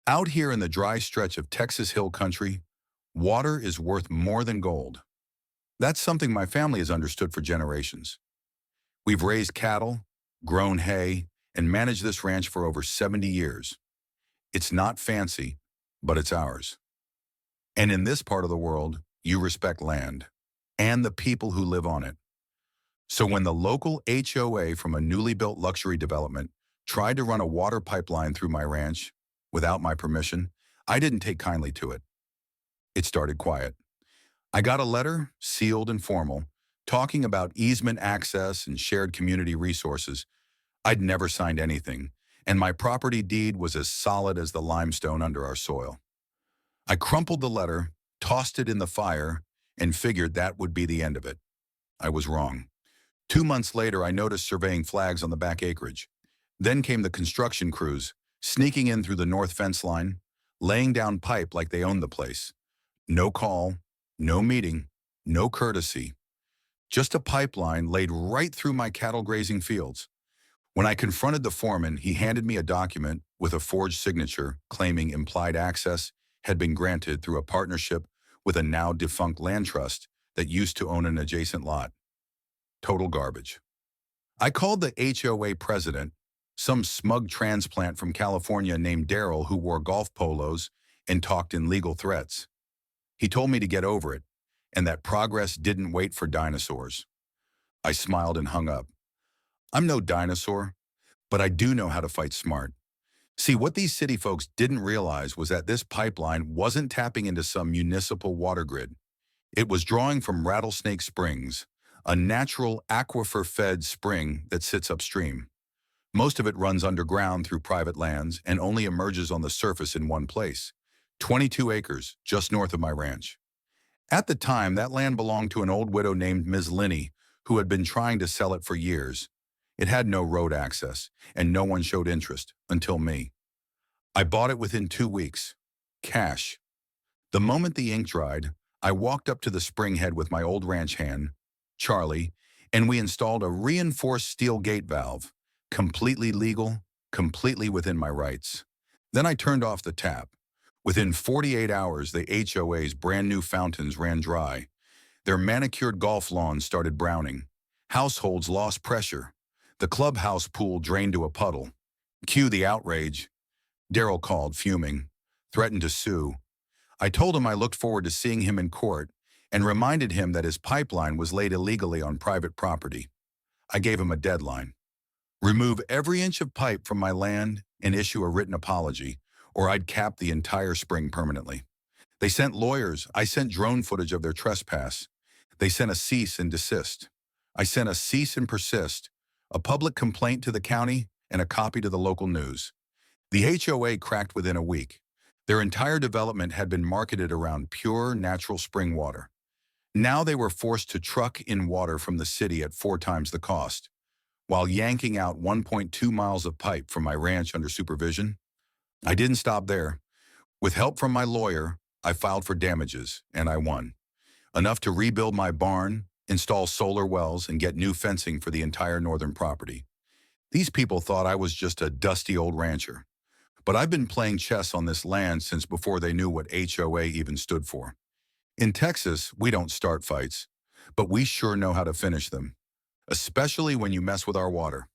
Out here in the dry stretch of Texas Hill Country, water is worth more than gold. That's something my family has understood for generations. We've raised cattle, grown hay, and managed this ranch for over 70 years. It's not fancy, but it's ours. And in this part of the world, you respect land and the people who live on it. So when the local HOA from a newly built luxury development tried to run a water pipeline through my ranch without my permission, I didn't take kindly to it. It started quiet. I got a letter, sealed and formal, talking about easement access and shared community resources. I'd never signed anything, and my property deed was as solid as the limestone under our soil. I crumpled the letter, tossed it in the fire, and figured that would be the end of it. I was wrong. 2 months later, I noticed surveying flags on the back acreage. Then came the construction crews, sneaking in through the north fence line, laying down pipe like they owned the place. No call, no meeting, no courtesy. Just a pipeline laid right through my cattle grazing fields. When I confronted the foreman, he handed me a document with a forged signature claiming implied access had been granted through a partnership with a now defunct land trust that used to own an adjacent lot. Total garbage. I called the HOA president, some smug transplant from California named Daryl who wore golf polos and talked in legal threats. He told me to get over it, and that progress didn't wait for dinosaurs. I smiled and hung up. I'm no dinosaur, but I do know how to fight smart. See, what these city folks didn't realize was that this pipeline wasn't tapping into some municipal water grid. It was drawing from Rattlesnake Springs, a natural aquifer-fed spring that sits upstream. Most of it runs underground through private lands and only emerges on the surface in one place, 22 acres just north of my ranch. At the time, that land belonged to an old widow named Ms. Linney, who had been trying to sell it for years. It had no road access, and no one showed interest, until me. I bought it within 2 weeks. Cash. The moment the ink dried, I walked up to the spring head with my old ranch hand, Charlie, and we installed a reinforced steel gate valve, completely legal, completely within my rights. Then I turned off the tap. Within 48 hours, the HOA's brand new fountains ran dry. Their manicured golf lawns started browning. Households lost pressure. The clubhouse pool drained to a puddle. Cue the outrage. Daryl called, fuming, threatened to sue. I told him I looked forward to seeing him in court and reminded him that his pipeline was laid illegally on private property. I gave him a deadline. Remove every inch of pipe from my land and issue a written apology, or I'd cap the entire spring permanently. They sent lawyers. I sent drone footage of their trespass. They sent a cease and desist. I sent a cease and persist, a public complaint to the county, and a copy to the local news. The HOA cracked within a week. Their entire development had been marketed around pure, natural spring water. Now they were forced to truck in water from the city at 4 times the cost, while yanking out 1.2 miles of pipe from my ranch under supervision. I didn't stop there. With help from my lawyer, I filed for damages, and I won. Enough to rebuild my barn, install solar wells, and get new fencing for the entire northern property. These people thought I was just a dusty old rancher. But I've been playing chess on this land since before they knew what HOA even stood for. In Texas, we don't start fights, but we sure know how to finish them, especially when you mess with our water.